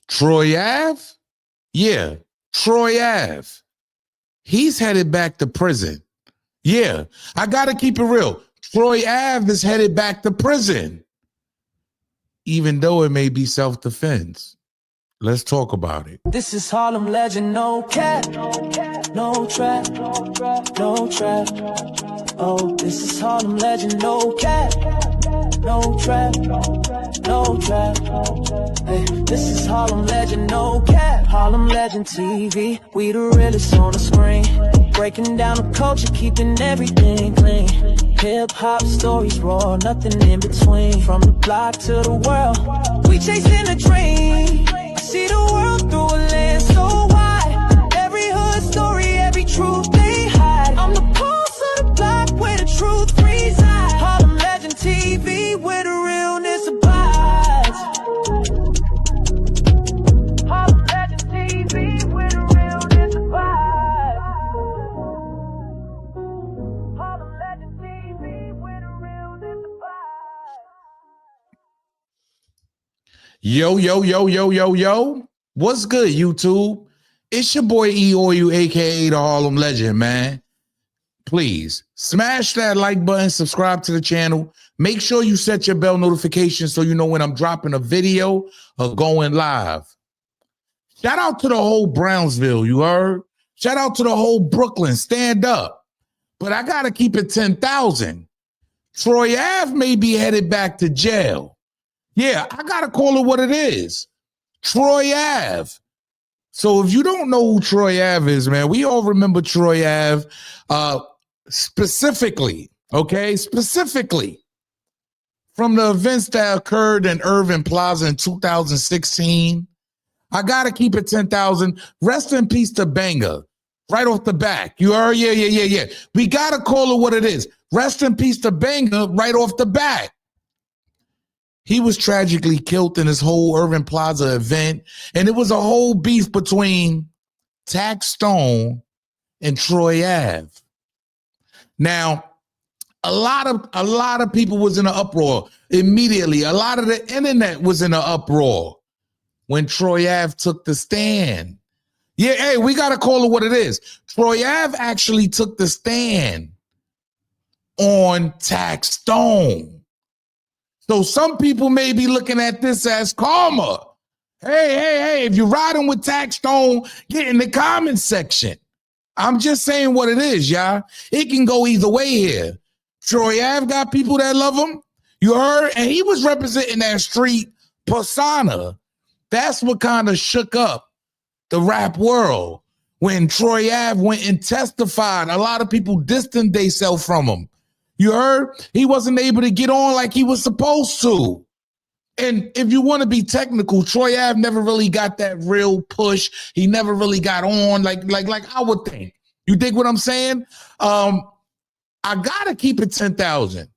Troy Ave? Yeah, Troy Ave. He's headed back to prison. Yeah, I got to keep it real. Troy Ave is headed back to prison, even though it may be self-defense. Let's talk about it. This is Harlem legend, no cap, no trap, no trap. Oh, this is Harlem legend, no cap, no trap, no trap. Hey, this is Harlem legend, no cap. Harlem legend TV, we the realest on the screen. Breaking down the culture, keeping everything clean. Hip-hop stories raw, nothing in between. From the block to the world, we chasing a dream. See the world through a lens so wide. Every hood story, every truth they hide. I'm the pulse of the block where the truth resides. Harlem Legend TV where the realness abides. Harlem Legend TV where the realness abides. Harlem Legend TV where the realness abides. Yo. What's good, YouTube? It's your boy E-O-U, aka the Harlem Legend, man. Please smash that like button, subscribe to the channel. Make sure you set your bell notification so you know when I'm dropping a video or going live. Shout out to the whole Brownsville, you heard? Shout out to the whole Brooklyn, stand up. But I gotta keep it 10,000. Troy Ave may be headed back to jail. Yeah, I gotta call it what it is. Troy Ave. So if you don't know who Troy Ave is, man, we all remember Troy Ave specifically, okay? Specifically from the events that occurred in Irving Plaza in 2016. I gotta keep it 10,000. Rest in peace to Banger. Right off the back. You heard? Yeah. We gotta call it what it is. Rest in peace to Banger right off the back. He was tragically killed in this whole Irving Plaza event, and it was a whole beef between Taxstone and Troy Ave. Now, a lot of people was in an uproar immediately. A lot of the internet was in an uproar when Troy Ave took the stand. Yeah, hey, we got to call it what it is. Troy Ave actually took the stand on Taxstone. So some people may be looking at this as karma. Hey, if you're riding with Taxstone, get in the comment section. I'm just saying what it is, y'all. It can go either way here. Troy Ave got people that love him. You heard? And he was representing that street persona. That's what kind of shook up the rap world. When Troy Ave went and testified, a lot of people distanced themselves from him. You heard? He wasn't able to get on like he was supposed to. And if you want to be technical, Troy Ave never really got that real push. He never really got on like I would think. You dig what I'm saying? I gotta keep it 10,000.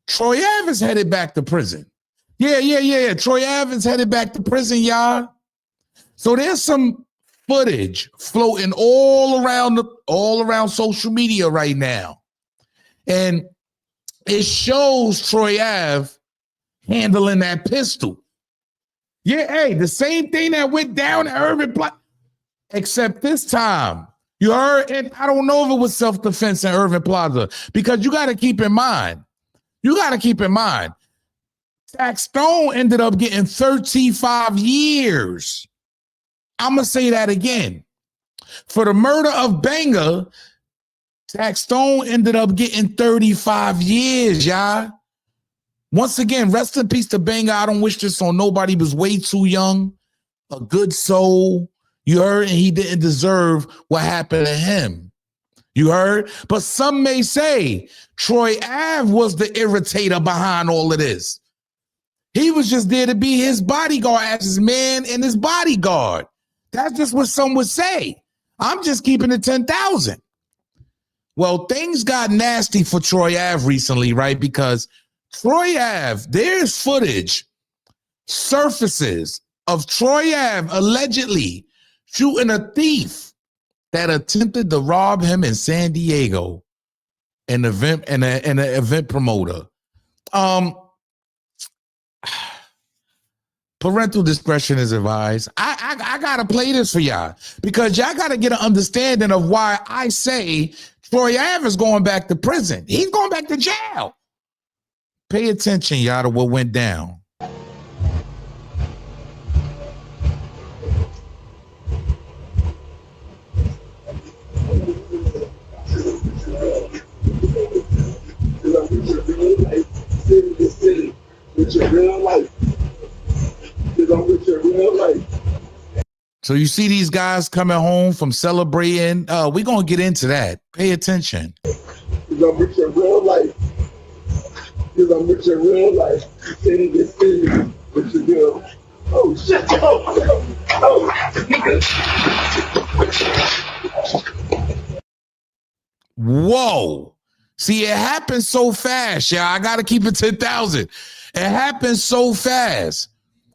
Troy Ave is headed back to prison. Yeah. Troy Ave is headed back to prison, y'all. So there's some footage floating all around social media right now. And it shows Troy Ave handling that pistol. Yeah, hey, the same thing that went down at Irving Plaza, except this time. You heard? And I don't know if it was self-defense in Irving Plaza, because you got to keep in mind, Taxstone ended up getting 35 years. I'm going to say that again. For the murder of Banger, Taxstone ended up getting 35 years, y'all. Once again, rest in peace to Banger. I don't wish this on nobody. He was way too young, a good soul. You heard? And he didn't deserve what happened to him. You heard? But some may say Troy Ave was the irritator behind all of this. He was just there to be his bodyguard, as his man and his bodyguard. That's just what some would say. I'm just keeping it 10,000. Well, things got nasty for Troy Ave recently, right? Because Troy Ave, there's footage surfaces of Troy Ave allegedly shooting a thief that attempted to rob him in Sandiego, an event promoter. Parental discretion is advised. I gotta play this for y'all because y'all gotta get an understanding of why I say Troy Ave is going back to prison. He's going back to jail. Pay attention, y'all, to what went down. With your real life. With your real life. So you see these guys coming home from celebrating. We're going to get into that. Pay attention. Because I'm with your real life. Because I'm with your real life. City to city. With your real. Oh, shit. Oh, nigga. Whoa. See, it happens so fast, y'all. I got to keep it 10,000. It happens so fast.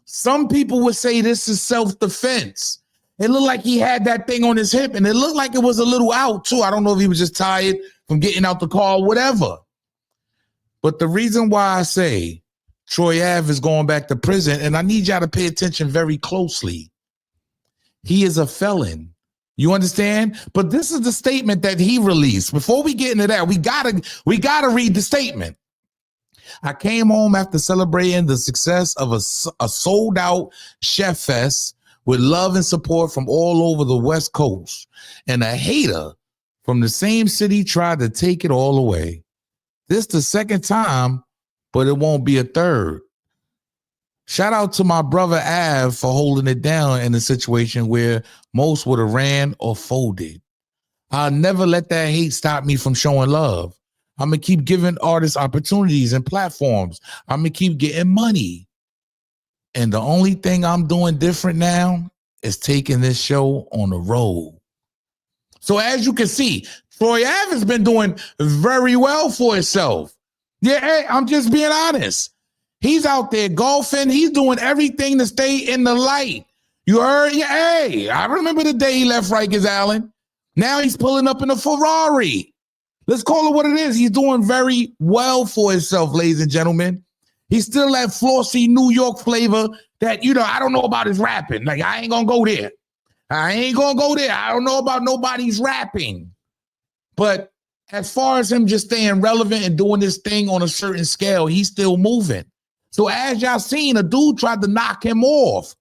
Some people would say this is self-defense. It looked like he had that thing on his hip, and it looked like it was a little out, too. I don't know if he was just tired from getting out the car or whatever. But the reason why I say Troy Ave is going back to prison, and I need y'all to pay attention very closely. He is a felon. You understand? But this is the statement that he released. Before we get into that, we gotta read the statement. I came home after celebrating the success of a sold-out Chef Fest with love and support from all over the West Coast. And a hater from the same city tried to take it all away. This the second time, but it won't be a third. Shout out to my brother Av for holding it down in a situation where most would have ran or folded. I'll never let that hate stop me from showing love. I'm going to keep giving artists opportunities and platforms. I'm going to keep getting money. And the only thing I'm doing different now is taking this show on the road. So as you can see, Troy Ave has been doing very well for himself. Yeah, hey, I'm just being honest. He's out there golfing. He's doing everything to stay in the light. You heard? Yeah, hey, I remember the day he left Rikers Island. Now he's pulling up in a Ferrari. Let's call it what it is. He's doing very well for himself, ladies and gentlemen. He's still that flossy New York flavor that, I don't know about his rapping. Like, I ain't going to go there. I don't know about nobody's rapping. But as far as him just staying relevant and doing this thing on a certain scale, he's still moving. So as y'all seen, a dude tried to knock him off.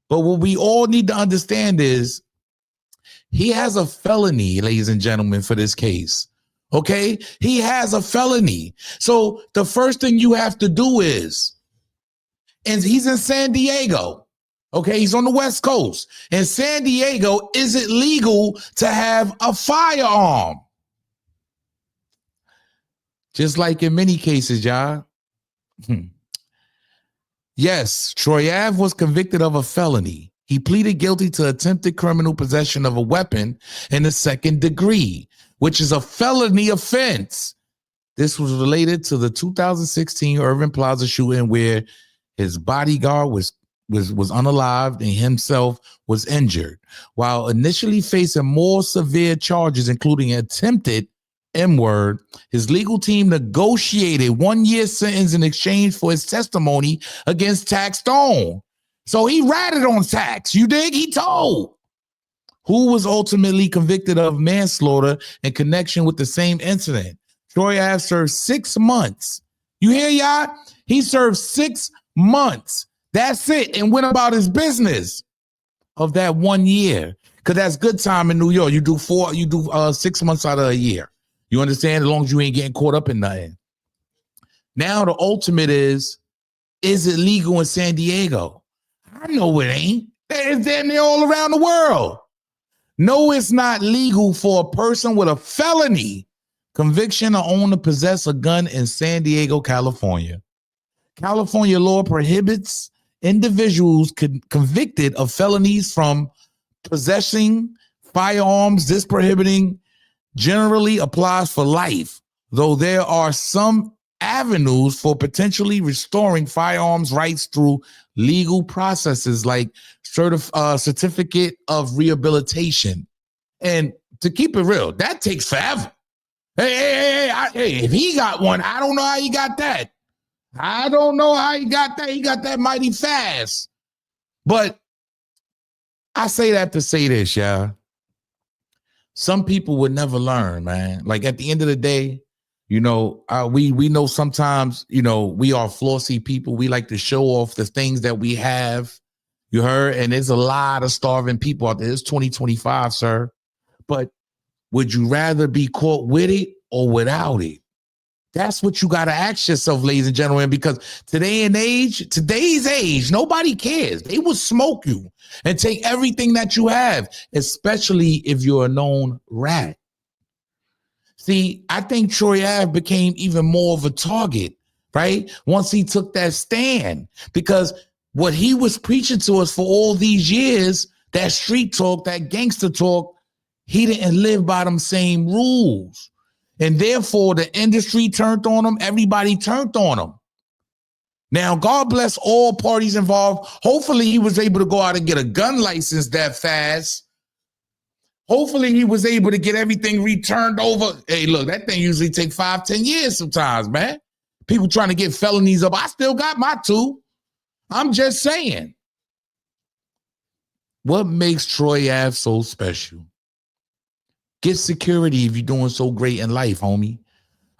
But what we all need to understand is he has a felony, ladies and gentlemen, for this case. Okay? He has a felony. So the first thing you have to do is, and he's in Sandiego. Okay? He's on the West Coast. In Sandiego, is it legal to have a firearm? Just like in many cases, y'all. Yes, Troy Ave was convicted of a felony. He pleaded guilty to attempted criminal possession of a weapon in the second degree, which is a felony offense. This was related to the 2016 Irving Plaza shooting where his bodyguard was unalived and himself was injured. While initially facing more severe charges, including attempted M-word, his legal team negotiated 1-year sentence in exchange for his testimony against Taxstone. So he ratted on Tax. You dig? He told. Who was ultimately convicted of manslaughter in connection with the same incident. Troy Ave served 6 months. You hear, y'all? He served 6 months. That's it. And went about his business of that 1 year. Because that's good time in New York. You do 6 months out of a year. You understand? As long as you ain't getting caught up in nothing. Now the ultimate is it legal in Sandiego? I know it ain't. It's damn near all around the world. No, it's not legal for a person with a felony conviction to own or possess a gun in Sandiego, California. California law prohibits individuals convicted of felonies from possessing firearms. This prohibiting generally applies for life, though there are some avenues for potentially restoring firearms rights through legal processes like certificate of rehabilitation. And to keep it real, that takes forever. Hey, if he got one, I don't know how he got that. I don't know how he got that. He got that mighty fast. But I say that to say this, yeah. Some people would never learn, man. Like at the end of the day, we know sometimes, we are flossy people. We like to show off the things that we have. You heard? And there's a lot of starving people out there. It's 2025, sir. But would you rather be caught with it or without it? That's what you got to ask yourself, ladies and gentlemen, because today's age, nobody cares. They will smoke you and take everything that you have, especially if you're a known rat. See, I think Troy Ave became even more of a target, right? Once he took that stand, because what he was preaching to us for all these years, that street talk, that gangster talk, he didn't live by them same rules. And therefore, the industry turned on him. Everybody turned on him. Now, God bless all parties involved. Hopefully, he was able to go out and get a gun license that fast. Hopefully, he was able to get everything returned over. Hey, look, that thing usually takes 5-10 years sometimes, man. People trying to get felonies up. I still got my 2. I'm just saying. What makes Troy Ave so special? Get security if you're doing so great in life, homie.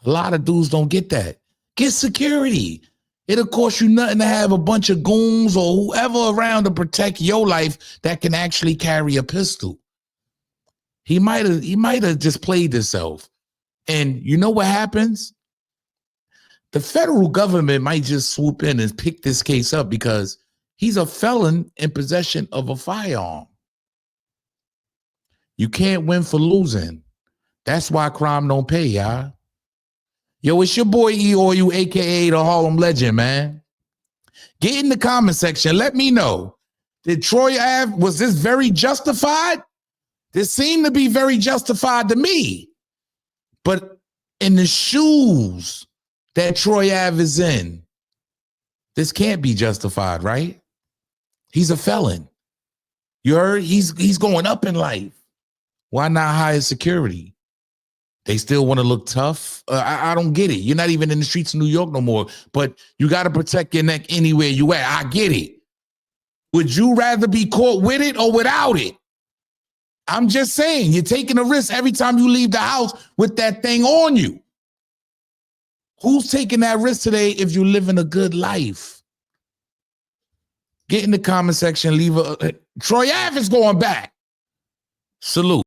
A lot of dudes don't get that. Get security. It'll cost you nothing to have a bunch of goons or whoever around to protect your life that can actually carry a pistol. He might have just played himself. And you know what happens? The federal government might just swoop in and pick this case up because he's a felon in possession of a firearm. You can't win for losing. That's why crime don't pay, y'all. Yo, it's your boy E-Oil, a.k.a. the Harlem Legend, man. Get in the comment section. Let me know. Did Troy Ave, was this very justified? This seemed to be very justified to me. But in the shoes that Troy Ave is in, this can't be justified, right? He's a felon. You heard? He's going up in life. Why not hire security? They still want to look tough? I don't get it. You're not even in the streets of New York no more, but you got to protect your neck anywhere you at. I get it. Would you rather be caught with it or without it? I'm just saying, you're taking a risk every time you leave the house with that thing on you. Who's taking that risk today if you're living a good life? Get in the comment section. Leave a Troy Ave is going back. Salute.